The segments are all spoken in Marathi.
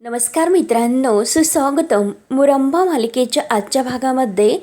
नमस्कार मित्रांनो, सुस्वागतम. मुरंबा मालिकेच्या आजच्या भागामध्ये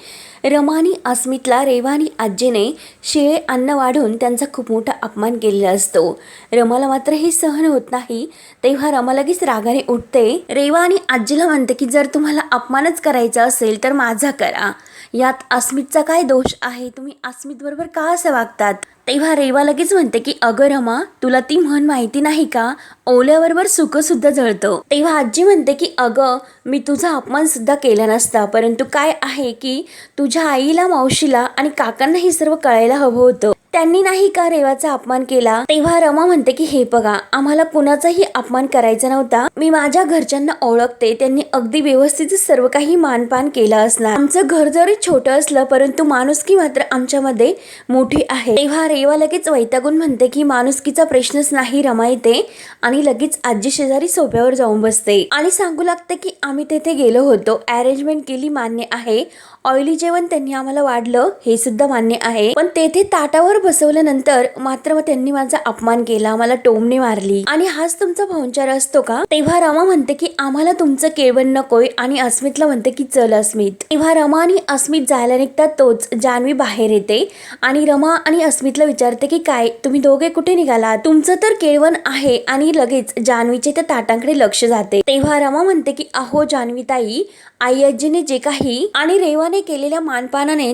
रमा आणि अस्मितला रेवा आणि आजीने शिळे अन्न वाढून त्यांचा खूप मोठा अपमान केलेला असतो. रमाला मात्र हे सहन होत नाही. तेव्हा रमा लगेच रागाने उठते. रेवा आणि आजीला म्हणते की जर तुम्हाला अपमानच करायचा असेल तर माझा करा. यात अस्मितचा काय दोष आहे? तुम्ही अस्मित बरोबर का असं वागतात? तेव्हा रेवा लगेच म्हणते की अगं रमा, तुला ती म्हण माहिती नाही का? ओल्याबरोबर सुख सुद्धा जळतं. तेव्हा आजी म्हणते की अगं, मी तुझा अपमान सुद्धा केला नसता, परंतु काय आहे की तुझ्या आईला, मावशीला आणि काकांना हे सर्व कळायला हवं होतं. त्यांनी नाही का रेवाचा अपमान केला? तेव्हा रमा म्हणते की हे बघा, आम्हाला कुणाचाही अपमान करायचा नव्हता. मी माझ्या घरच्यांना ओळखते, त्यांनी अगदी व्यवस्थित सर्व काही मानपान केलं असणार. आमचं घर जरी छोटं असलं परंतु माणुसकी मात्र आमच्यामध्ये मोठी आहे. तेव्हा रेवा लगेच वैतागून म्हणते की माणुसकीचा प्रश्नच नाही रमा येते आणि लगेच आजी शेजारी सोफ्यावर जाऊन बसते आणि सांगू लागते की आम्ही तेथे गेलो होतो, अरेंजमेंट केली, मान्य आहे. ऑइली जेवण त्यांनी आम्हाला वाढलं हे सुद्धा मान्य आहे, पण तेथे ताटावर बसवल्यानंतर मात्र त्यांनी माझा अपमान केला, मला टोमणे मारली आणि हाच तुमचा भाऊंचार असतो का? तेव्हा रमा म्हणते की आम्हाला तुमचं केळवण नकोय आणि अस्मितला म्हणते की चल अस्मित. तेव्हा रमा आणि अस्मित जायला निघतात तोच जान्हवी बाहेर येते आणि रमा आणि अस्मितला विचारते की काय तुम्ही दोघे कुठे निघालात? तुमचं तर केळवण आहे आणि लगेच जान्हवीचे त्या ताटांकडे लक्ष जाते. तेव्हा रमा म्हणते की अहो जान्हवी ताई, आई आजीने जे काही आणि रेवाने केलेल्या मानपानाने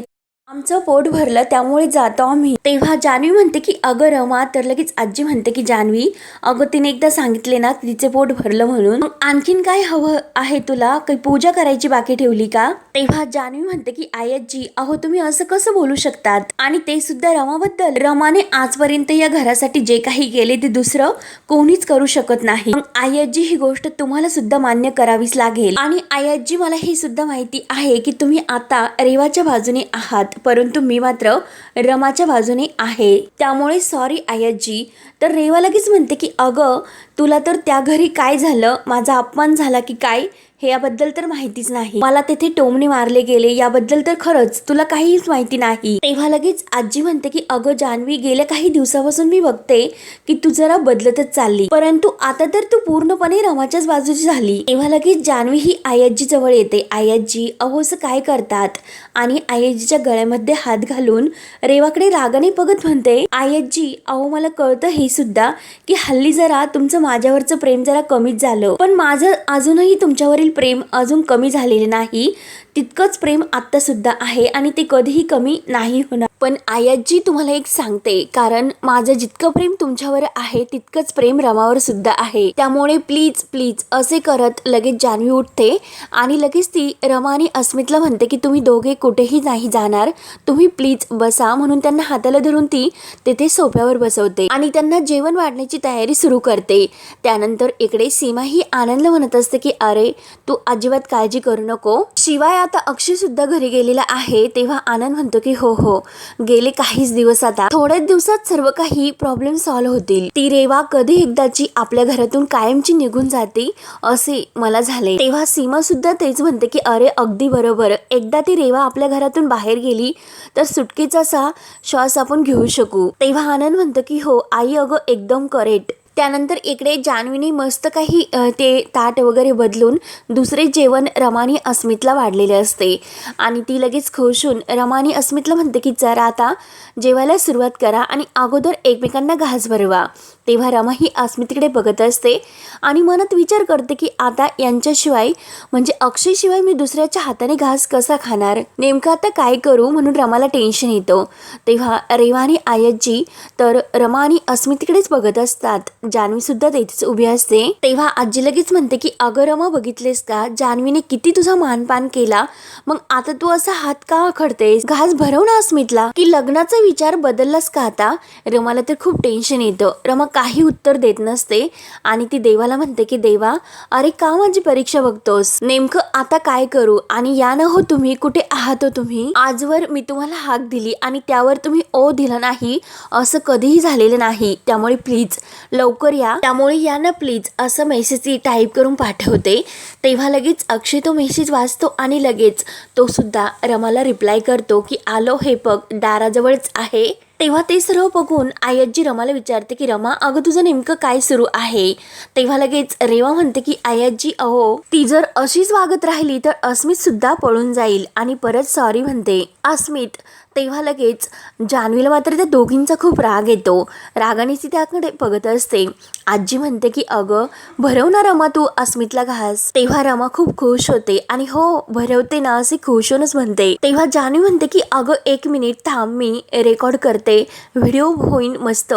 आमचं पोट भरलं, त्यामुळे जातो आम्ही. तेव्हा जान्हवी म्हणते की अगं रमा, तर लगेच आजी म्हणते की जान्हवी, अगं तिने एकदा सांगितले ना तिचे पोट भरलं म्हणून, आणखीन काय हवं आहे तुला? काही पूजा करायची बाकी ठेवली का? तेव्हा जान्हवी म्हणते की आई आजी, अहो तुम्ही असं कसं बोलू शकतात? आणि ते सुद्धा रमाबद्दल. रमाने आजपर्यंत या घरासाठी जे काही केले ते दुसरं कोणीच करू शकत नाही. आई आजी, ही गोष्ट तुम्हाला सुद्धा मान्य करावीच लागेल. आणि आई आजी, मला हे सुद्धा माहिती आहे की तुम्ही आता रेवाच्या बाजूने आहात, परंतु मी मात्र रमाच्या बाजूने आहे, त्यामुळे सॉरी आयाजी. तर रेवा लगेच म्हणते की अगं, तुला तर त्या घरी काय झालं, माझा अपमान झाला की काय, हे याबद्दल तर माहितीच नाही. मला तेथे टोमणे मारले गेले याबद्दल तर खरंच तुला काहीच माहिती नाही. तेव्हा लगेच आजी म्हणते की अगं जान्हवी, गेल्या काही दिवसापासून मी बघते की तू जरा बदलतच चालली, परंतु आता तर तू पूर्णपणे रमाच्याच बाजूची झाली. तेव्हा लगेच जान्हवी ही आयाजी जवळ येते. आयाजी, अहो असं काय करतात? आणि आयाजीच्या गळ्यामध्ये हात घालून रेवाकडे रागाने बघत म्हणते, आयाजी अहो, मला कळतं हे सुद्धा की हल्ली जरा तुमचं माझ्यावरचं प्रेम जरा कमीच झालं, पण माझं अजूनही तुमच्यावरील प्रेम अजून कमी झालेले नाही. तितकंच प्रेम आता सुद्धा आहे आणि ते कधीही कमी नाही होणार. पण आयाजी, तुम्हाला एक सांगते, कारण माझं जितकं प्रेम तुमच्यावर आहे तितकंच प्रेम रमावर सुद्धा आहे, त्यामुळे प्लीज प्लीज असे करत लगेच जान्हवी उठते आणि लगेच ती रमा आणि अस्मितला म्हणते की तुम्ही दोघे कुठेही नाही जाणार, तुम्ही प्लीज बसा, म्हणून त्यांना हाताला धरून ती तेथे सोफ्यावर बसवते आणि त्यांना जेवण वाढण्याची तयारी सुरू करते. त्यानंतर इकडे सीमा ही आनंदला म्हणत असते की अरे तू अजिबात काळजी करू नको, शिवाय आता अक्षय सुद्धा घरी गेलेला आहे. तेव्हा आनंद म्हणतो की हो हो, गेले काहीच दिवस, आता थोड्याच दिवसात सर्व काही प्रॉब्लेम सॉल्व्ह होतील. ती रेवा कधी एकदाची आपल्या घरातून कायमची निघून जाते असे मला झाले. तेव्हा सीमा सुद्धा तेच म्हणते की अरे अगदी बरोबर, एकदा ती रेवा आपल्या घरातून बाहेर गेली तर सुटकेचा असा श्वास आपण घेऊ शकू. तेव्हा आनंद म्हणतो की हो आई, अगं एकदम करेक्ट. त्यानंतर इकडे जान्हवीने मस्त काही ते ताट वगैरे बदलून दुसरे जेवण रमानी अस्मितला वाढलेले असते आणि ती लगेच खुश होऊन रमानी अस्मितला म्हणते की जरा आता जेवायला सुरुवात करा आणि अगोदर एकमेकांना घास भरवा. तेव्हा रमा ही अस्मितकडे बघत असते आणि मनात विचार करते की आता यांच्याशिवाय म्हणजे अक्षयशिवाय मी दुसऱ्याच्या हाताने घास कसा खाणार, नेमकं आता काय करू, म्हणून रमाला टेन्शन येतं. तेव्हा रेवा आणि आयाजी तर रमा आणि अस्मितकडेच बघत असतात. जान्हवी सुद्धा तेथेच उभी असते. तेव्हा आजी लगेच म्हणते की अगं रमा, बघितलेस का जान्हवीने किती तुझा मानपान केला, मग आता तू असा हात का आखडतेस, घास भरव ना अस्मितला. की लग्नाचा विचार बदललास का आता? रमाला तर खूप टेन्शन येतं. रमा काही उत्तर देत नसते आणि ती देवाला म्हणते की देवा, अरे का माझी परीक्षा बघतोस, नेमकं आता काय करू? आणि या ना हो, तुम्ही कुठे आहात हो तुम्ही? आजवर मी तुम्हाला हाक दिली आणि त्यावर तुम्ही ओ दिला नाही, असं कधीही झालेलं नाही, त्यामुळे प्लीज लवकर या, त्यामुळे या ना प्लीज, असं मेसेज टाईप करून पाठवते. तेव्हा लगेच अक्षय तो मेसेज वाचतो आणि लगेच तो सुद्धा रमाला रिप्लाय करतो की आलो, हे बघ दाराजवळच आहे. तेव्हा ते सर्व बघून आई आजी रमाला विचारते की रमा, अगं तुझं नेमकं काय सुरू आहे. तेव्हा लगेच रेवा म्हणते की आई आजी, अहो ती जर अशीच वागत राहिली तर अस्मित सुद्धा पळून जाईल आणि परत सॉरी म्हणते अस्मित. तेव्हा लगेच जान्हवीला मात्र त्या दोघींचा खूप राग येतो. रागाने ती त्याकडे बघत असते. आजी म्हणते की अगं भरव ना रमा तू अस्मितला घास. तेव्हा रमा खूप खुश होते आणि हो भरवते ना असे खुश होऊनच म्हणते. तेव्हा जान्हवी म्हणते की अगं 1 मिनिट थांब, मी रेकॉर्ड करते, व्हिडिओ होईन मस्त.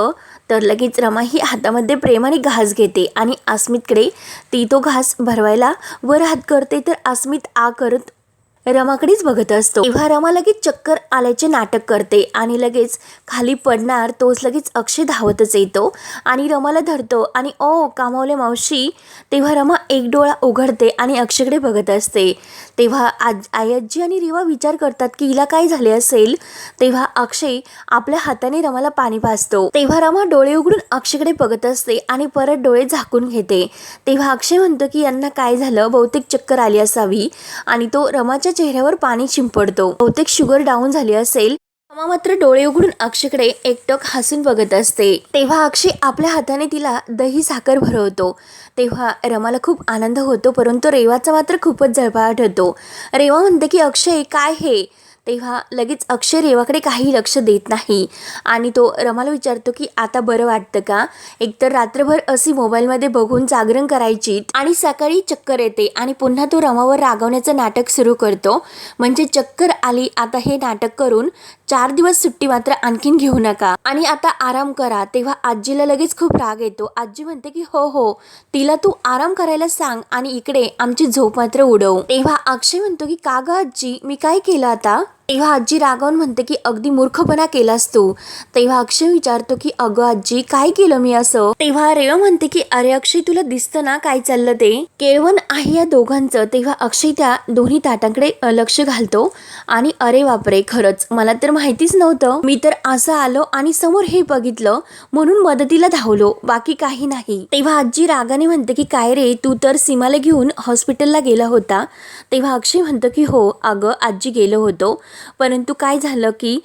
तर लगेच रमा ही हातामध्ये प्रेमाने घास घेते आणि अस्मितकडे ती तो घास भरवायला वर हात करते तर अस्मित आ करत रमाकडेच बघत असतो. तेव्हा रमा लगेच चक्कर आल्याचे नाटक करते आणि लगेच खाली पडणार तोच लगेच अक्षय धावतच येतो आणि रमाला धरतो आणि ओ कामावले मावशी. तेव्हा रमा एक डोळा उघडते आणि अक्षयकडे बघत असते. तेव्हा आई आजी आणि रेवा विचार करतात की हिला काय झाले असेल. तेव्हा अक्षय आपल्या हाताने रमाला पाणी पाजतो. तेव्हा रमा डोळे उघडून अक्षयकडे बघत असते आणि परत डोळे झाकून घेते. तेव्हा अक्षय म्हणतो की यांना काय झालं, बहुतेक चक्कर आली असावी आणि तो रमाच्या चेहऱ्यावर पाणी शिंपडतो. बहुतेक शुगर डाऊन झाली असेल. रमा मात्र डोळे उघडून अक्षयकडे एकटक हसून बघत असते. तेव्हा अक्षय आपल्या हाताने तिला दही साखर भरवतो. तेव्हा रमाला खूप आनंद होतो, परंतु रेवाचा मात्र खूपच जळफळाट होतो. रेवा म्हणते की अक्षय काय हे. तेव्हा लगेच अक्षय रेवाकडे काही लक्ष देत नाही आणि तो रमाला विचारतो की आता बरं वाटतं का. एकतर रात्रभर अशी मोबाईलमध्ये बघून जागरण करायची आणि सकाळी चक्कर येते आणि पुन्हा तो रमावर रागवण्याचं नाटक सुरू करतो. म्हणजे चक्कर आली आता हे नाटक करून 4 दिवस सुट्टी मात्र आणखीन घेऊ नका आणि आता आराम करा. तेव्हा आजीला लगेच खूप राग येतो. आजी म्हणते की हो हो तिला तू आराम करायला सांग आणि इकडे आमची झोप मात्र उडव. तेव्हा अक्षय म्हणतो की का ग आजी, मी काय केलं आता. तेव्हा आजी रागावून म्हणते की अगदी मूर्खपणा केलास तू. तेव्हा अक्षय विचारतो की अगं आजी काय केलं मी असं. तेव्हा रेवा म्हणते की अरे अक्षय तुला दिसतं ना काय चाललं ते. केळवण आहे या दोघांचं. तेव्हा अक्षय त्या दोन्ही ताटांकडे लक्ष घालतो आणि अरे बापरे, खरंच मला तर माहितीच नव्हतं. मी तर असं आलो आणि समोर हे बघितलं म्हणून मदतीला धावलो, बाकी काही नाही. तेव्हा आजी रागाने म्हणते की काय रे, तू तर सीमाला घेऊन हॉस्पिटलला गेला होता. तेव्हा अक्षय म्हणतो की हो अगं आजी गेलो होतो, परंतु काय झालं की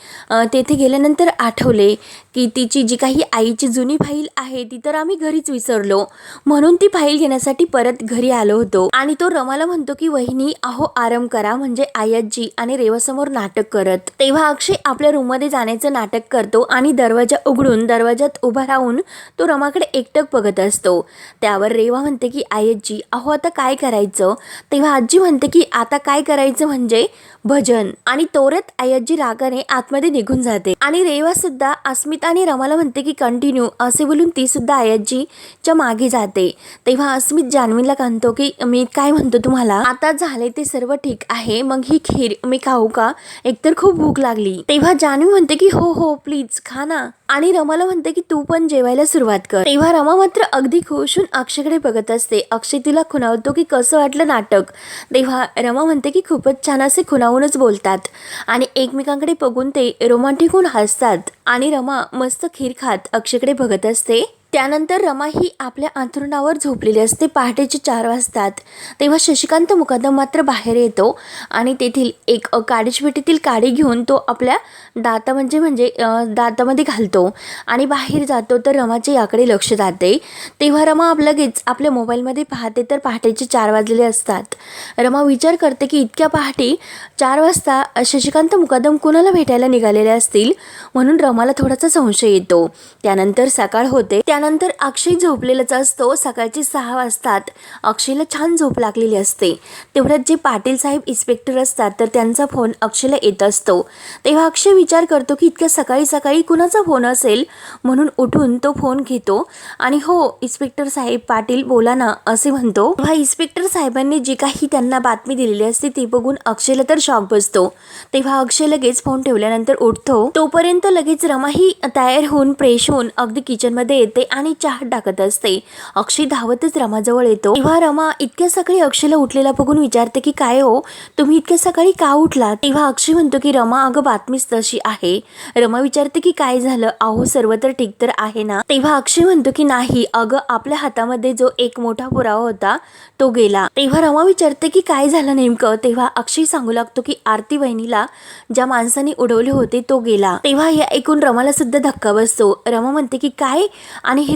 तेथे गेल्यानंतर आठवले की तिची जी काही आईची जुनी फाईल आहे ती तर आम्ही घरीच विसरलो, म्हणून ती फाईल घेण्यासाठी परत घरी आलो होतो. आणि तो रमाला म्हणतो की वहिनी अहो आराम करा, म्हणजे आई आजी आणि रेवासमोर नाटक करत. तेव्हा अक्षय आपल्या रूममध्ये जाण्याचं नाटक करतो आणि दरवाजा उघडून दरवाजात उभा राहून तो रमाकडे एकटक बघत असतो. त्यावर रेवा म्हणते की आई आजी अहो आता काय करायचं. तेव्हा आजी म्हणते की आता काय करायचं म्हणजे भजन. आणि तोरत आई आजी रागाने आतमध्ये निघून जाते आणि रेवा सुद्धा अस्मिता आणि रमाला म्हणते की कंटिन्यू असे बोलून ती सुद्धा आई आजीच्या मागे जाते. तेव्हा अस्मित जान्हवीला म्हणतो की मी काय म्हणतो तुम्हाला, आता झाले ते सर्व ठीक आहे, मग ही खीर मी खाऊ का, एकतर खूप भूक लागली. तेव्हा जान्हवी म्हणते की हो हो प्लीज खा ना. आणि रमाला म्हणते की तू पण जेवायला सुरुवात कर. तेव्हा रमा मात्र अगदी खुश होऊन अक्षयकडे बघत असते. अक्षय तिला खुणावतो की कसं वाटलं नाटक. तेव्हा रमा म्हणते की खूपच छान, असे खुणावूनच बोलतात आणि एकमेकांकडे बघून ते रोमॅन्टिक होऊन हसतात आणि रमा मस्त खीर खात अक्षयकडे बघत असते. त्यानंतर रमा ही आपल्या अंथरुणावर झोपलेली असते. पहाटेचे 4 वाजतात. तेव्हा शशिकांत मुकादम मात्र बाहेर येतो आणि तेथील एक काडीच्या पेटीतील काडी घेऊन तो आपल्या दातामध्ये घालतो आणि बाहेर जातो. तर रमाचे याकडे लक्ष जाते. तेव्हा रमा लगेच आपल्या मोबाईलमध्ये पाहते तर पहाटेचे 4 वाजलेले असतात. रमा विचार करते की इतक्या पहाटे 4 वाजता शशिकांत मुकादम कुणाला भेटायला निघालेले असतील, म्हणून रमाला थोडासा संशय येतो. त्यानंतर सकाळ होते. त्यानंतर अक्षय झोपलेलाच असतो. सकाळचे 6 वाजतात. अक्षयला छान झोप लागलेली असते. तेवढ्यात जे पाटील साहेब इन्स्पेक्टर असतात तर त्यांचा फोन अक्षयला येत असतो. तेव्हा अक्षय विचार करतो की इतक्या सकाळी सकाळी कुणाचा फोन असेल, म्हणून उठून तो फोन घेतो आणि हो इन्स्पेक्टर साहेब पाटील बोला ना असे म्हणतो. तेव्हा इन्स्पेक्टर साहेबांनी जी काही त्यांना बातमी दिलेली असते ती बघून अक्षयला तर शॉक बसतो. तेव्हा अक्षय लगेच फोन ठेवल्यानंतर उठतो. तोपर्यंत लगेच रमा ही तयार होऊन फ्रेश होऊन अगदी किचनमध्ये येते आणि चहा टाकत असते. अक्षय धावतच रमाजवळ येतो. तेव्हा रमा इतक्या सकाळी अक्षयला उठलेला बघून विचारते की काय हो, तुम्ही इतक्या सकाळी का उठलात? तेव्हा अक्षय म्हणतो की रमा अगं बातमीच तशी आहे. रमा विचारते की काय झालं? अहो सर्व तर ठीक तर आहे ना? तेव्हा अक्षय म्हणतो की नाही अगं, आपल्या हातामध्ये जो एक मोठा पुरावा होता तो गेला. तेव्हा रमा विचारते की काय झालं नेमकं? तेव्हा अक्षय सांगू लागतो की आरती वहिनीला ज्या माणसाने उडवले होते तो गेला. तेव्हा हे ऐकून रमाला सुद्धा धक्का बसतो. रमा म्हणते की काय आणि हे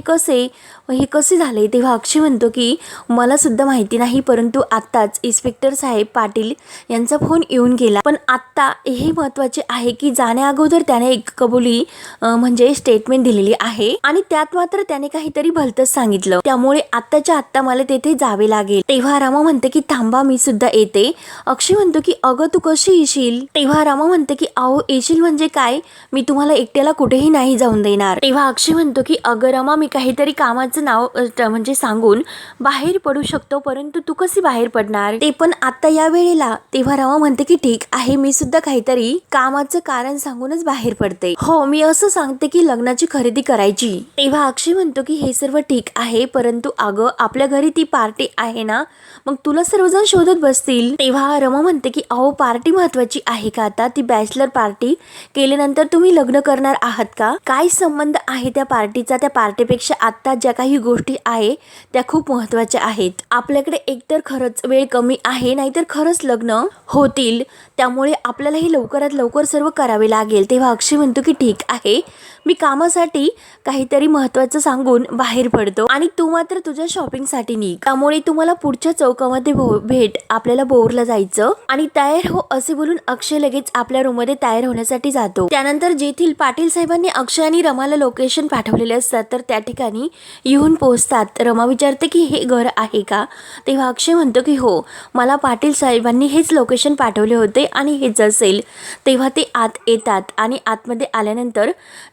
कसे झाले? तेव्हा अक्षय म्हणतो की मला सुद्धा माहिती नाही, परंतु आत्ताच इन्स्पेक्टर साहेब पाटील यांचा फोन येऊन गेला. पण आत्ता हे महत्त्वाचे आहे की जाण्या अगोदर त्याने एक कबुली म्हणजे स्टेटमेंट दिलेली आहे आणि त्यात मात्र त्याने काहीतरी भलतंच सांगितलं. त्यामुळे आत्ताच्या आत्ता मला तेथे जावे लागेल. तेव्हा रमा म्हणते की थांबा, मी सुद्धा येते. अक्षय म्हणतो की अगं तू कशी येशील? तेव्हा रमा म्हणते की अहो येशील म्हणजे काय, मी तुम्हाला एकट्याला कुठेही नाही जाऊन देणार. तेव्हा अक्षय म्हणतो की अगं रमा, मी काहीतरी कामाचं नाव म्हणजे सांगून बाहेर पडू शकतो, परंतु तू कशी बाहेर पडणार, ते पण आता या वेळेला? तेव्हा रमा म्हणते की ठीक आहे, मी सुद्धा काहीतरी कामाचं कारण सांगूनच बाहेर पडते. हो, मी असं सांगते की लग्नाची खरेदी करायची. तेव्हा अक्षय म्हणतो की हे सर्व ठीक आहे, परंतु अगं आपल्या घरी ती पार्टी आहे ना, मग तुला सर्वजण शोधत बसतील. तेव्हा रमा म्हणते की अहो पार्टी महत्वाची आहे का आता? ती बॅचलर पार्टी केल्यानंतर तुम्ही लग्न करणार आहात का? काय संबंध आहे त्या पार्टीचा? त्या पार्टीपेक्षा आता ज्या काही गोष्टी आहे त्या खूप महत्त्वाच्या आहेत. आपल्याकडे एकतर खरंच वेळ कमी आहे, नाहीतर खरंच लग्न होतील, त्यामुळे आपल्याला हे लवकरात लवकर सर्व करावे लागेल. तेव्हा अक्षय म्हणतो की ठीक आहे, मी कामासाठी काहीतरी महत्त्वाचं सांगून बाहेर पडतो आणि तू मात्र तुझ्या शॉपिंगसाठी निघ. त्यामुळे तुम्हाला पुढच्या चौकामध्ये भेट, आपल्याला बोरला जायचं. आणि तयार हो असे बोलून अक्षय लगेच आपल्या रूममध्ये तयार होण्यासाठी जातो. त्यानंतर जेथील पाटील साहेबांनी अक्षय आणि रमाला लोकेशन पाठवलेले असतात तर त्या ठिकाणी येऊन पोहोचतात. रमा विचारते की हे घर आहे का? तेव्हा अक्षय म्हणतो की हो, मला पाटील साहेबांनी हेच लोकेशन पाठवले होते आणि हेच असेल. तेव्हा ते आत येतात आणि आतमध्ये आल्यानंतर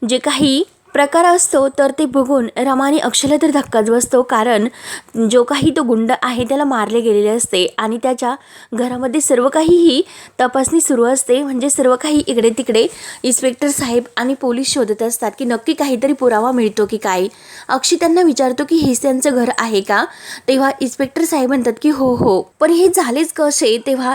जे काही प्रकार असतो तर ते बघून रमा आणि अक्षयला तर धक्काच बसतो, कारण जो काही तो गुंड आहे त्याला मारले गेलेले असते आणि त्याच्या घरामध्ये सर्व काहीही तपासणी सुरू असते. म्हणजे सर्व काही इकडे तिकडे इन्स्पेक्टर साहेब आणि पोलीस शोधत असतात की नक्की काहीतरी पुरावा मिळतो की काय. अक्षय त्यांना विचारतो की हेच त्यांचं घर आहे का? तेव्हा इन्स्पेक्टर साहेब म्हणतात की हो हो, पण हे झालेच कसे? तेव्हा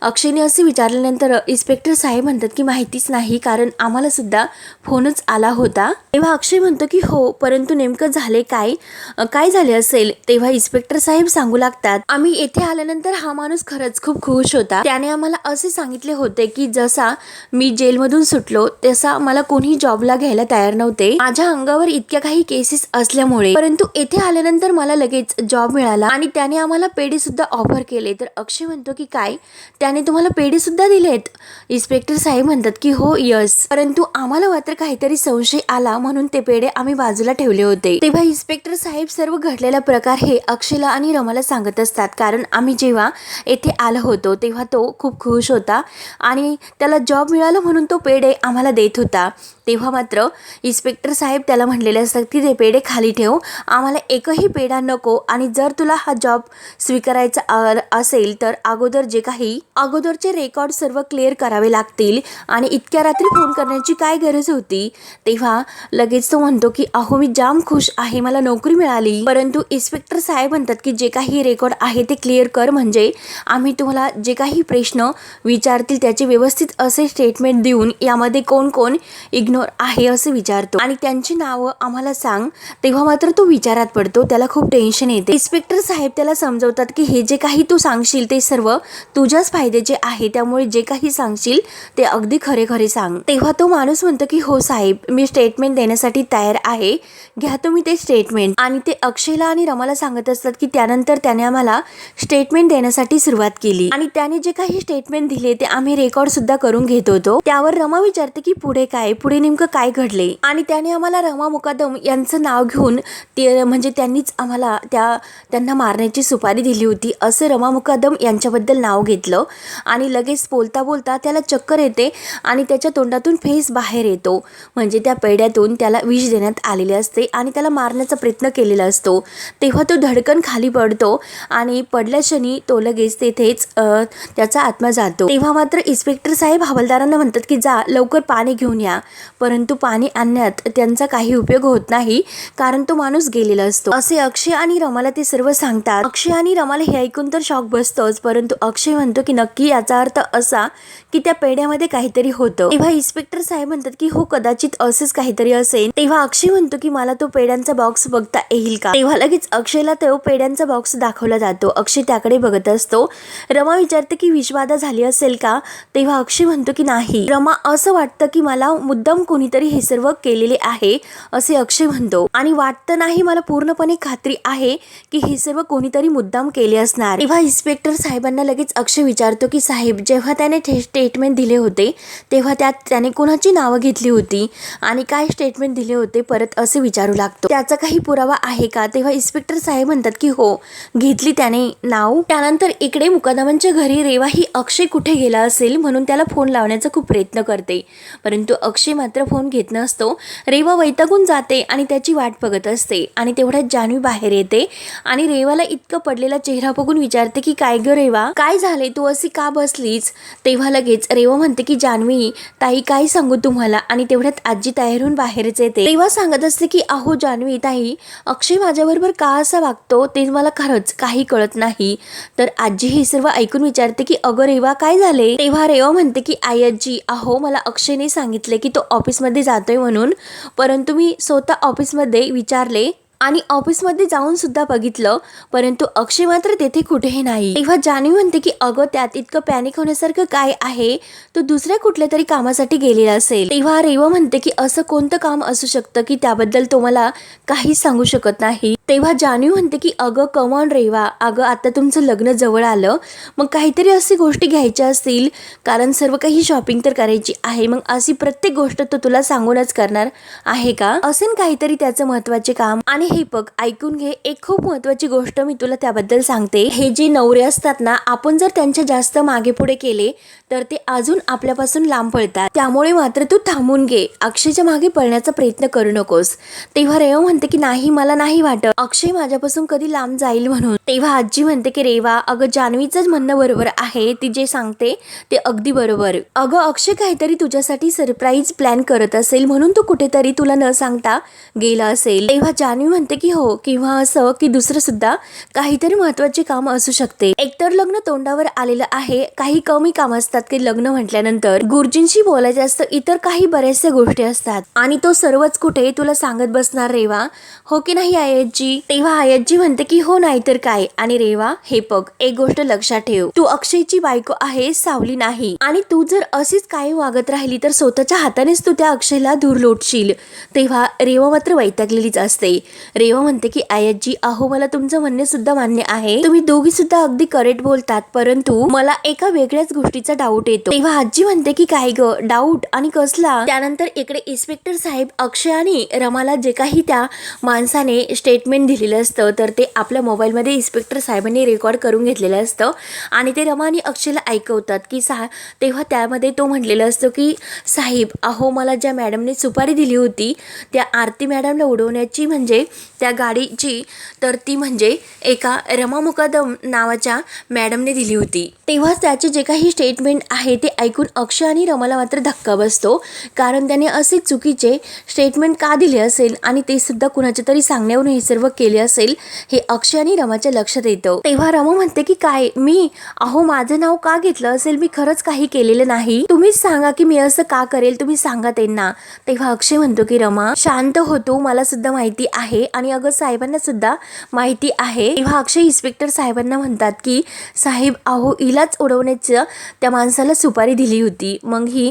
अक्षयने असे विचारल्यानंतर इन्स्पेक्टर साहेब म्हणतात की माहितीच नाही, कारण आम्हाला सुद्धा फोनच आला होता. तेव्हा अक्षय म्हणतो की हो, परंतु नेमकं झाले काय झाले असेल? तेव्हा इन्स्पेक्टर साहेब सांगू लागतात, आम्ही येथे आल्यानंतर हा माणूस खरंच खूप खुश होता. त्याने आम्हाला असे सांगितले होते की जसा मी जेलमधून सुटलो तसा मला कोणी जॉबला घ्यायला तयार नव्हते, माझ्या अंगावर इतक्या काही केसेस असल्यामुळे, परंतु येथे आल्यानंतर मला लगेच जॉब मिळाला आणि त्याने आम्हाला पेढे सुद्धा ऑफर केले. तर अक्षय म्हणतो की काय, त्याने तुम्हाला पेढे सुद्धा दिलेत? इन्स्पेक्टर साहेब म्हणतात की हो यस, परंतु आम्हाला मात्र काहीतरी संशय आला म्हणून ते पेढे आम्ही बाजूला ठेवले होते. तेव्हा इन्स्पेक्टर साहेब सर्व घडलेला प्रकार हे अक्षयला आणि रमाला सांगत असतात, कारण आम्ही जेव्हा येथे आलो होतो तेव्हा तो खूप खुश होता आणि त्याला जॉब मिळाला म्हणून तो पेढे आम्हाला देत होता. तेव्हा मात्र इन्स्पेक्टर साहेब त्याला म्हणलेले असतात की ते पेढे खाली ठेव, आम्हाला एकही पेढा नको, आणि जर तुला हा जॉब स्वीकारायचा असेल तर अगोदरचे रेकॉर्ड सर्व क्लिअर करावे लागतील आणि इतक्या रात्री फोन करण्याची काय गरज होती? तेव्हा लगेच तो म्हणतो की अहो मी जाम खुश आहे, मला नोकरी मिळाली. परंतु इन्स्पेक्टर साहेब म्हणतात की जे काही रेकॉर्ड आहे ते क्लिअर कर, म्हणजे आम्ही तुम्हाला जे काही प्रश्न विचारतील त्याचे व्यवस्थित असे स्टेटमेंट देऊन यामध्ये कोण कोण इग्नोर आहे असे विचारतो आणि त्यांची नावं आम्हाला सांग. तेव्हा मात्र तो विचारात पडतो, त्याला खूप टेन्शन येते. इन्स्पेक्टर साहेब त्याला समजवतात की हे जे काही तू सांगशील ते सर्व तुझ्याच फायद्याचे आहे, त्यामुळे जे काही सांगशील ते अगदी खरे खरे सांग. तेव्हा तो माणूस म्हणतो की हो साहेब, मी स्टेटमेंट देण्यासाठी तयार आहे, घ्या तुम्ही ते स्टेटमेंट. आणि ते अक्षयला आणि रमाला सांगत असतात की त्यानंतर त्याने आम्हाला स्टेटमेंट देण्यासाठी सुरुवात केली आणि त्याने जे काही स्टेटमेंट दिले ते आम्ही रेकॉर्ड सुद्धा करून घेत होतो. त्यावर रमा विचारते की पुढे नेमकं काय घडले, आणि त्याने आम्हाला रमा मुकादम यांचं नाव घेऊन ते म्हणजे त्यांनीच आम्हाला त्यांना मारण्याची सुपारी दिली होती असं रमा मुकादम यांच्याबद्दल नाव घेतलं आणि लगेच बोलता बोलता त्याला चक्कर येते आणि त्याच्या तोंडातून फेस बाहेर येतो. म्हणजे त्या पेढ्यातून करून त्याला विष देण्यात आलेले असते आणि त्याला मारण्याचा प्रयत्न केलेला असतो. तेव्हा तो धडकन खाली पडतो आणि पडल्याक्षणी तो लगेच तेथेच त्याचा आत्मा जातो. तेव्हा मात्र इन्स्पेक्टर साहेब हवालदारांना म्हणतात की जा लवकर पाणी घेऊन या, परंतु पाणी आणण्यात त्यांचा काही उपयोग होत नाही कारण तो माणूस गेलेला असतो असे अक्षय आणि रमाला ते सर्व सांगतात. अक्षय आणि रमाला हे ऐकून तर शॉक बसतोच, परंतु अक्षय म्हणतो की नक्की याचा अर्थ असा की त्या पेढ्यामध्ये काहीतरी होतं. तेव्हा इन्स्पेक्टर साहेब म्हणतात की हो कदाचित असेच काहीतरी असेल. तेव्हा अक्षय म्हणतो की मला तो पेढ्यांचा बॉक्स बघता येईल का. तेव्हा लगेच अक्षयला तो पेढ्यांचा बॉक्स दाखवला जातो. अक्षय त्याकडे बघत असतो. रमा विचारते की विषबाधा झाली असेल का. तेव्हा अक्षय म्हणतो की नाही, रमा असं वाटतं की मला मुद्दाम कोणीतरी हे सर्व केलेले आहे असे अक्षय म्हणतो आणि वाटतं नाही, मला पूर्णपणे खात्री आहे की हे सर्व कोणीतरी मुद्दाम केले असणार. तेव्हा इन्स्पेक्टर साहेबांना लगेच अक्षय विचारतो की साहेब जेव्हा त्याने स्टेटमेंट दिले होते तेव्हा त्यात त्याने कोणाची नावं घेतली होती आणि काय स्टेटमेंट दिले होते परत असे विचारू लागतो. त्याचा काही पुरावा आहे का. तेव्हा इन्स्पेक्टर साहेब म्हणतात की हो घेतली त्याने नाव. त्यानंतर इकडे मुकदमांच्या घरी रेवा ही अक्षय कुठे गेला असेल म्हणून त्याला फोन लावण्याचा खूप प्रयत्न करते, परंतु अक्षय मात्र फोन घेत नसतो. रेवा वैतागून जाते आणि त्याची वाट बघत असते आणि तेवढ्यात जान्हवी बाहेर येते आणि रेवाला इतकं पडलेला चेहरा बघून विचारते की काय ग रेवा, काय झाले, तू अशी का बसलीच. तेव्हा लगेच रेवा म्हणते की जान्हवी ताई काय सांगू तुम्हाला, आणि तेवढ्यात आजी तयारून बाहेरच येते. रेवा सांगत असते की अहो जान्हवी ताई, अक्षय माझ्याबरोबर का असा वागतो ते मला खरंच काही कळत नाही. तर आजी हे सर्व ऐकून विचारते की अगं रेवा काय झाले. तेव्हा रेवा म्हणते की आई आजी अहो मला अक्षयने सांगितले की तो ऑफिसमध्ये जातोय म्हणून, परंतु मी स्वतः ऑफिसमध्ये विचारले आणि ऑफिसमध्ये जाऊन सुद्धा बघितलं, परंतु अक्षय मात्र तेथे कुठेही नाही. तेव्हा जान्हवी म्हणते की अगं त्यात इतकं पॅनिक होण्यासारखं काय आहे, तो दुसऱ्या कुठल्या तरी कामासाठी गेलेला असेल. तेव्हा रेवा म्हणते की असं कोणतं काम असू शकतं की त्याबद्दल तो मला काहीच सांगू शकत नाही. तेव्हा जान्हवी म्हणते की अगं कमॉन रेवा, अगं आता तुमचं लग्न जवळ आलं, मग काहीतरी अशी गोष्टी घ्यायच्या असतील कारण सर्व काही शॉपिंग तर करायची आहे, मग अशी प्रत्येक गोष्ट तो तुला सांगूनच करणार आहे का, असेल काहीतरी त्याचं महत्वाचे काम. आणि हे बघ ऐकून घे, एक खूप महत्वाची गोष्ट मी तुला त्याबद्दल सांगते. हे जे नवरे असतात ना, आपण जर त्यांच्या जास्त मागे पुढे केले तर ते अजून आपल्यापासून लांब पळतात, त्यामुळे मात्र तू थांबून घे, अक्षयच्या मागे पळण्याचा प्रयत्न करू नकोस. तेव्हा रेवा म्हणते की नाही, मला नाही वाटत अक्षय माझ्यापासून कधी लांब जाईल म्हणून. तेव्हा आजी म्हणते की रेवा अगं जान्हवीचंच म्हणणं बरोबर आहे, ती जे सांगते ते अगदी बरोबर. अगं अक्षय काहीतरी तुझ्यासाठी सरप्राईज प्लॅन करत असेल म्हणून तू कुठेतरी तुला न सांगता गेला असेल. तेव्हा जान्हवी म्हणते की हो, किंवा असं की दुसरं सुद्धा काहीतरी महत्वाचे काम असू शकते. एकतर लग्न तोंडावर आलेलं आहे, काही कमी काम असतात की लग्न म्हटल्यानंतर गुरुजींशी बोलायचं असतं, इतर काही बऱ्याचशा गोष्टी असतात आणि तो सर्वच कुठे तुला सांगत बसणार रेवा, हो की नाही आयजी. तेव्हा आयजी म्हणते की हो नाही तर काय. आणि रेवा हे बघ एक गोष्ट लक्षात ठेव, तू अक्षयची बायको आहे, सावली नाही, आणि तू जर अशीच काही वागत राहिली तर स्वतःच्या हातानेच तू त्या अक्षयला दूर लोटशील. तेव्हा रेवा मात्र वैतागलेलीच असते. रेवा म्हणते की आयजी अहो मला तुमचं म्हणणे सुद्धा मान्य आहे, तुम्ही दोघी सुद्धा अगदी करेक्ट बोलतात, परंतु मला एका वेगळ्याच गोष्टीचा डाऊट येतो. तेव्हा आजी म्हणते की काय ग डाऊट आणि कसला. त्यानंतर इकडे इन्स्पेक्टर साहेब अक्षय आणि रमाला जे काही त्या माणसाने स्टेटमेंट दिलेलं असतं तर ते आपल्या मोबाईलमध्ये इन्स्पेक्टर साहेबांनी रेकॉर्ड करून घेतलेलं असतं आणि ते रमा आणि अक्षयला ऐकवतात की तेव्हा त्यामध्ये तो म्हटलेला असतो की साहेब अहो मला ज्या मॅडमने सुपारी दिली होती त्या आरती मॅडमला उडवण्याची म्हणजे त्या गाडीची, तर ती म्हणजे एका रमा मुकादम नावाच्या मॅडमने दिली होती. तेव्हा त्याचे जे काही स्टेटमेंट आहे ते ऐकून अक्षय आणि रमाला मात्र धक्का बसतो, कारण त्याने असे चुकीचे स्टेटमेंट का दिले असेल आणि ते सुद्धा कुणाच्या तरी सांगण्यावरून हे सर्व केले असेल हे अक्षय आणि रमाच्या लक्षात येतं. तेव्हा रमा म्हणते की काय मी, अहो माझं नाव का घेतलं असेल, मी खरंच काही केलेलं नाही, तुम्हीच सांगा की मी असं का करेल, तुम्ही सांगा त्यांना. तेव्हा अक्षय म्हणतो की रमा शांत होतो, मला सुद्धा माहिती आहे आणि अगं साहेबांना सुद्धा माहिती आहे. तेव्हा अक्षय इन्स्पेक्टर साहेबांना म्हणतात की साहेब अहो हिलाच उडवण्याचं त्या माणसाला सुपारी दिली होती, मग ही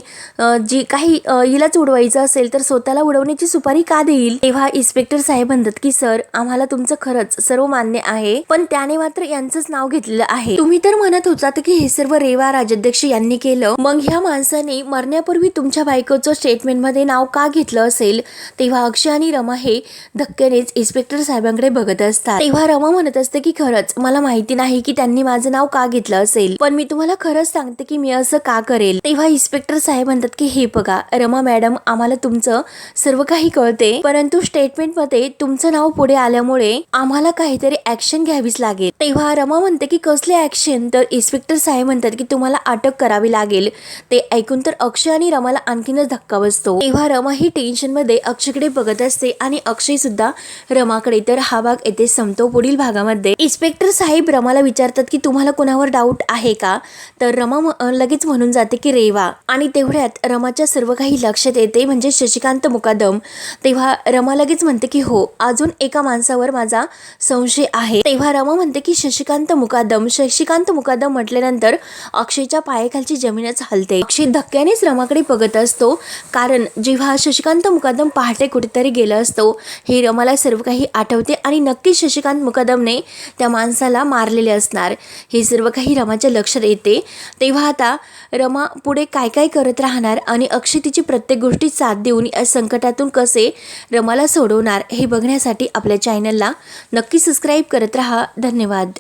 जी काही हिलाच उडवायचं असेल तर स्वतःला उडवण्याची सुपारी का देईल. तेव्हा इन्स्पेक्टर साहेब म्हणतात की सर आम्हाला तुमचं खरंच सर्व मान्य आहे, पण त्याने मात्र यांचंच नाव घेतलेलं आहे. तुम्ही तर म्हणत होतात की हे सर्व रेवा राजाध्यक्ष यांनी केलं, मग ह्या माणसाने मरण्यापूर्वी तुमच्या बायकोचं स्टेटमेंट मध्ये नाव का घेतलं असेल. तेव्हा अक्षय आणि रमा हे धक्क्याने लगेच इन्स्पेक्टर साहेबांकडे बघत असतात. तेव्हा रमा म्हणत असते की खरंच मला माहिती नाही की त्यांनी माझं नाव का घेतलं असेल, पण मी तुम्हाला खरंच सांगते की मी असं का करेल. तेव्हा इन्स्पेक्टर साहेब म्हणतात की हे बघा रमा मॅडम, आम्हाला तुमचं सर्व काही कळते, परंतु स्टेटमेंट मध्ये तुमचं नाव पुढे आल्यामुळे आम्हाला काहीतरी ऍक्शन घ्यावीच लागेल. तेव्हा रमा म्हणते की कसले ऍक्शन, तर इन्स्पेक्टर साहेब म्हणतात की तुम्हाला अटक करावी लागेल. ते ऐकून तर अक्षय आणि रमाला आणखीनच धक्का बसतो. तेव्हा रमा ही टेन्शन मध्ये अक्षयकडे बघत असते आणि अक्षय सुद्धा रमाकडे. तर हा भाग येथे संपतो. पुढील भागामध्ये इन्स्पेक्टर साहेब रमाला विचारतात की तुम्हाला कोणावर डाऊट आहे का, तर रमा लगेच म्हणून जाते की रेवा. आणि तेवढ्यात रमाच्या सर्व काही लक्षात येते, म्हणजे शशिकांत मुकादम. तेव्हा रमा लगेच म्हणते की हो, अजून एका माणसावर माझा संशय आहे. तेव्हा रमा म्हणते की शशिकांत मुकादम म्हटल्यानंतर अक्षयच्या पायाखालची जमीनच हलते. अक्षय धक्क्यानेच रमाकडे बघत असतो, कारण जेव्हा शशिकांत मुकादम पहाटे कुठेतरी गेला असतो हे रमाला सर्व काही आठवते आणि नक्कीच शशिकांत मुकादमने त्या माणसाला मारलेले असणार, हे सर्व काही रमाच्या लक्षात येते. तेव्हा आता रमा पुढे काय काय करत राहणार आणि अक्षय तिची प्रत्येक गोष्टी साथ देऊन या संकटातून कसे रमाला सोडवणार हे बघण्यासाठी आपल्या चॅनलला नक्की सबस्क्राईब करत राहा. धन्यवाद.